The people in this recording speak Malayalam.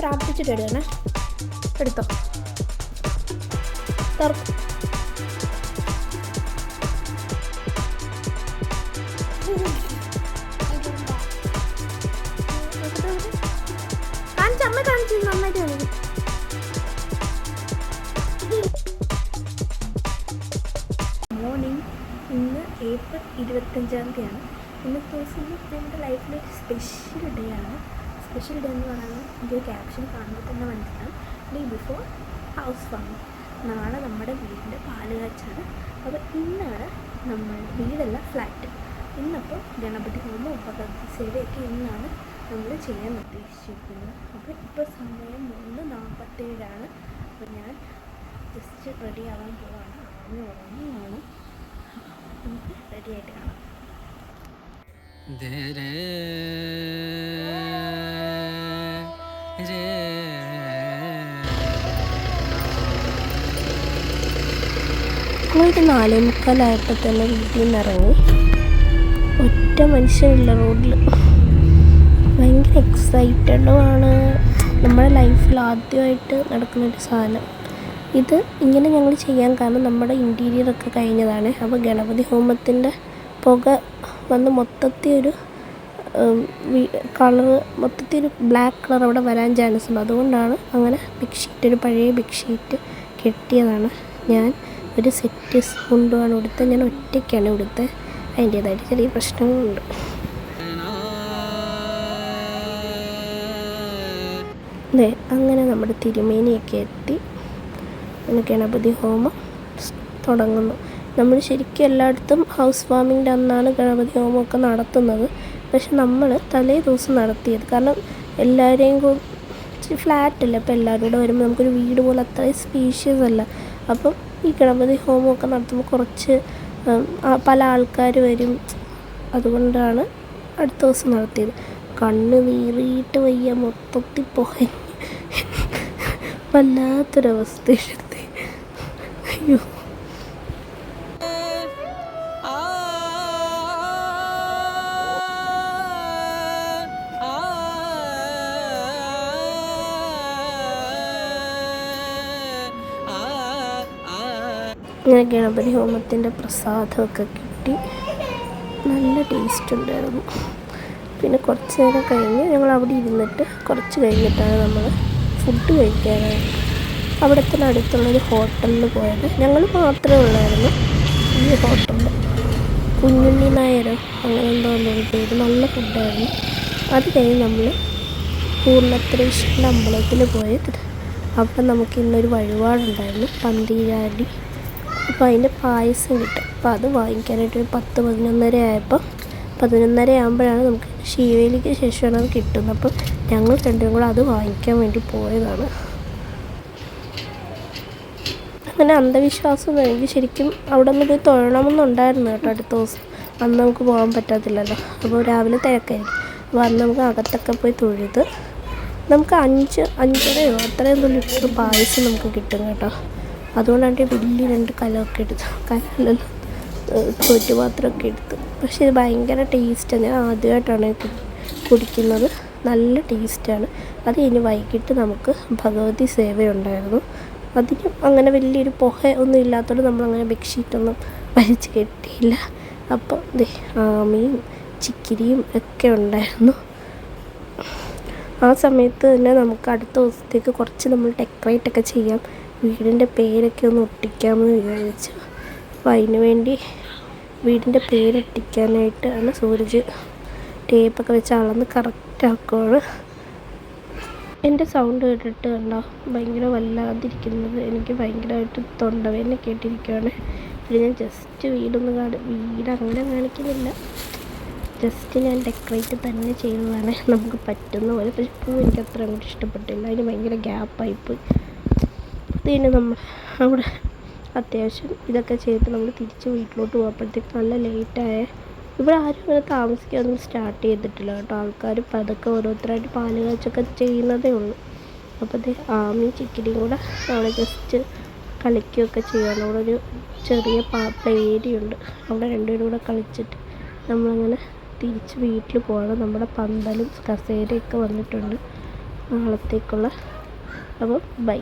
പ്രാർത്ഥിച്ചിട്ട് എടുക്കണേ. എടുത്തോ, തുറക്കും. അമ്മ കാണിച്ചു, നന്നായിട്ട് കാണിക്കും. മോർണിംഗ്, ഇന്ന് ഏപ്രിൽ 25 ഇന്നത്തെ ദിവസം നമ്മുടെ ലൈഫിലൊരു സ്പെഷ്യൽ ഡേ ആണ്. സ്പെഷ്യൽ ഡേ എന്ന് പറയുന്നത് എൻ്റെ ക്യാപ്ഷൻ കാണുമ്പോൾ തന്നെ മനസ്സിലാവും, ഡേ ബിഫോർ ഹൗസ് വാമിങ്. നാളെ നമ്മുടെ വീടിൻ്റെ പാലുകാച്ചാണ്. അപ്പോൾ ഇന്നാണ് നമ്മൾ വീടല്ല, ഫ്ലാറ്റ്. ഇന്നപ്പോൾ ഗണപതി ഹോമം, ഭഗവതി സേവയൊക്കെ ഇന്നാണ് നമ്മൾ ചെയ്യാൻ ഉദ്ദേശിച്ചിരിക്കുന്നത്. അപ്പോൾ ഇപ്പോൾ സമയം 3:47. അപ്പോൾ ഞാൻ ജസ്റ്റ് റെഡി ആവാൻ പോവാണ്. ആമി ഉറങ്ങി കാണും. നമുക്ക് റെഡി ആയിട്ട് കാണാം. ഒരു 4:45 തന്നെ വീട്ടിൽ നിന്ന് ഇറങ്ങി. ഒറ്റ മനുഷ്യനില്ല റോഡിൽ. ഭയങ്കര എക്സൈറ്റഡുമാണ്. നമ്മുടെ ലൈഫിൽ ആദ്യമായിട്ട് നടക്കുന്നൊരു സാധനം ഇത്. ഇങ്ങനെ ഞങ്ങൾ ചെയ്യാൻ കാരണം നമ്മുടെ ഇൻറ്റീരിയറൊക്കെ കഴിഞ്ഞതാണ്. അപ്പോൾ ഗണപതി ഹോമത്തിൻ്റെ പുക വന്ന് മൊത്തത്തിൽ ഒരു കളറ്, മൊത്തത്തിൽ ഒരു ബ്ലാക്ക് കളർ അവിടെ വരാൻ ചാൻസ് ഉണ്ട്. അതുകൊണ്ടാണ് അങ്ങനെ ബെഡ്ഷീറ്റ്, ഒരു പഴയ ബെഡ്ഷീറ്റ് കെട്ടിയതാണ്. ഞാൻ ഒരു സെറ്റ് കൊണ്ടുമാണ് ഇവിടുത്തെ. ഞാൻ ഒറ്റയ്ക്കാണ് ഇവിടുത്തെ. അതിൻ്റേതായിട്ട് ചെറിയ പ്രശ്നങ്ങളുണ്ട്. അതെ, അങ്ങനെ നമ്മുടെ തിരുമേനിയൊക്കെ എത്തി. ഗണപതി ഹോമം തുടങ്ങുന്നു. നമ്മൾ ശരിക്കും എല്ലായിടത്തും ഹൗസ് വാമിൻ്റെ അന്നാണ് ഗണപതി ഹോമമൊക്കെ നടത്തുന്നത്. പക്ഷെ നമ്മൾ തലേ ദിവസം നടത്തിയത് കാരണം എല്ലാവരെയും ഫ്ലാറ്റല്ല. അപ്പോൾ എല്ലാവരും കൂടെ വരുമ്പോൾ നമുക്കൊരു വീട് പോലെ അത്രയും സ്പീഷ്യസ് അല്ല. അപ്പം ഈ ഗണപതി ഹോമമൊക്കെ നടത്തുമ്പോൾ കുറച്ച് പല ആൾക്കാർ വരും. അതുകൊണ്ടാണ് അടുത്ത ദിവസം നടത്തിയത്. കണ്ണ് നീറിയിട്ട് വയ്യ, മൊത്തത്തിൽ പോയി വല്ലാത്തൊരവസ്ഥയിലെത്തി. അയ്യോ, ഇങ്ങനെ ഗണപതി ഹോമത്തിൻ്റെ പ്രസാദമൊക്കെ കിട്ടി. നല്ല ടേസ്റ്റ് ഉണ്ടായിരുന്നു. പിന്നെ കുറച്ച് നേരം കഴിഞ്ഞ് ഞങ്ങൾ അവിടെ ഇരുന്നിട്ട് കുറച്ച് കഴിഞ്ഞിട്ടാണ് നമ്മൾ ഫുഡ് കഴിക്കാനായിട്ട് അവിടുത്തെ അടുത്തുള്ളൊരു ഹോട്ടലിൽ പോയത്. ഞങ്ങൾ മാത്രമേ ഉള്ളായിരുന്നു ഈ ഹോട്ടലിൽ. കുഞ്ഞുണ്ണി നായരോ അങ്ങനെ എന്തോ ഒരു പേര്. നല്ല ഫുഡായിരുന്നു. അത് കഴിഞ്ഞ് നമ്മൾ പൂർണ്ണത്രേശ്വരൻ്റെ അമ്പലത്തിൽ പോയത്. അവിടെ നമുക്ക് ഇന്നൊരു വഴിപാടുണ്ടായിരുന്നു, പന്തീരാടി. അപ്പോൾ അതിൻ്റെ പായസം കിട്ടും. അപ്പോൾ അത് വാങ്ങിക്കാനായിട്ട് ഒരു 10-11 ആയപ്പോൾ, 11 ആകുമ്പോഴാണ് നമുക്ക് ശിവേലിക്ക് ശേഷമാണ് അത് കിട്ടുന്നത്. അപ്പം ഞങ്ങൾ രണ്ടും കൂടെ അത് വാങ്ങിക്കാൻ വേണ്ടി പോയതാണ്. അങ്ങനെ അന്ധവിശ്വാസം എനിക്ക് ശരിക്കും അവിടെ നിന്ന് പോയി തൊഴണമെന്നുണ്ടായിരുന്നു കേട്ടോ. അടുത്ത ദിവസം അന്ന് നമുക്ക് പോകാൻ പറ്റത്തില്ലല്ലോ. അപ്പോൾ രാവിലെ തിരക്കായിരിക്കും. അപ്പോൾ അന്ന് നമുക്ക് അകത്തൊക്കെ പോയി തൊഴുത് നമുക്ക് 5-5.5 അത്രയും ലിറ്റർ പായസം നമുക്ക് കിട്ടും കേട്ടോ. അതുകൊണ്ടാണ് വലിയ 2 കലമൊക്കെ എടുത്തു. കലല്ലോ, ചോറ്റുപാത്രമൊക്കെ എടുത്ത്. പക്ഷേ ഇത് ഭയങ്കര ടേസ്റ്റാണ്. ഞാൻ ആദ്യമായിട്ടാണ് കുടിക്കുന്നത്. നല്ല ടേസ്റ്റാണ്. അത് കഴിഞ്ഞ് വൈകിട്ട് നമുക്ക് ഭഗവതി സേവയുണ്ടായിരുന്നു. അതിനും അങ്ങനെ വലിയൊരു പുക ഒന്നും ഇല്ലാത്തതുകൊണ്ട് നമ്മളങ്ങനെ ബെഡ്ഷീറ്റൊന്നും വലിച്ച് കെട്ടിയില്ല. അപ്പോൾ ആമയും ചിക്കിരിയും ഒക്കെ ഉണ്ടായിരുന്നു. ആ സമയത്ത് തന്നെ നമുക്ക് അടുത്ത ദിവസത്തേക്ക് കുറച്ച് നമ്മൾ ഡെക്കറേറ്റൊക്കെ ചെയ്യാം, വീടിൻ്റെ പേരൊക്കെ ഒന്ന് ഒട്ടിക്കാമെന്ന് വിചാരിച്ചു. അപ്പോൾ അതിന് വേണ്ടി വീടിൻ്റെ പേരൊട്ടിക്കാനായിട്ടാണ് സൂരജ് ടേപ്പൊക്കെ വെച്ച് അളന്ന് കറക്റ്റാക്കുകയാണ്. എൻ്റെ സൗണ്ട് കേട്ടിട്ട് കണ്ടോ ഭയങ്കര വല്ലാതിരിക്കുന്നത്. എനിക്ക് ഭയങ്കരമായിട്ട് തൊണ്ടവേദന കേട്ടിരിക്കുകയാണ്. പിന്നെ ഞാൻ ജസ്റ്റ് വീട് അങ്ങനെ കാണിക്കുന്നില്ല, ജസ്റ്റ് ഞാൻ ഡെക്കറേറ്റ് തന്നെ ചെയ്തതാണ് നമുക്ക് പറ്റുന്ന പോലെ. പക്ഷേ പൂ എനിക്ക് അത്ര അങ്ങോട്ട് ഇഷ്ടപ്പെട്ടില്ല, അതിന് ഭയങ്കര ഗ്യാപ്പായിപ്പോയി. അതിന് നമ്മൾ അവിടെ അത്യാവശ്യം ഇതൊക്കെ ചെയ്തിട്ട് നമ്മൾ തിരിച്ച് വീട്ടിലോട്ട് പോകുമ്പോഴത്തേക്ക് നല്ല ലേറ്റായ. ഇവിടെ ആരും അങ്ങനെ താമസിക്കാനൊന്നും സ്റ്റാർട്ട് ചെയ്തിട്ടില്ല കേട്ടോ. ആൾക്കാർ പതുക്കെ ഓരോരുത്തരായിട്ട് പാല് കാച്ചൊക്കെ ചെയ്യുന്നതേ ഉള്ളൂ. അപ്പോൾ ആമയും ചിക്കിരിയും കൂടെ അവിടെ ജസ്റ്റ് കളിക്കുകയൊക്കെ ചെയ്യുകയാണ്. അവിടെ ഒരു ചെറിയ പ്ലേ ഏരിയ ഉണ്ട്, അവിടെ രണ്ടുപേരും കൂടെ കളിച്ചിട്ട് നമ്മളങ്ങനെ തിരിച്ച് വീട്ടിൽ പോകണം. നമ്മുടെ പന്തലും കസേരയൊക്കെ വന്നിട്ടുണ്ട്. നാളത്തേക്കുള്ള. അപ്പോൾ ബൈ.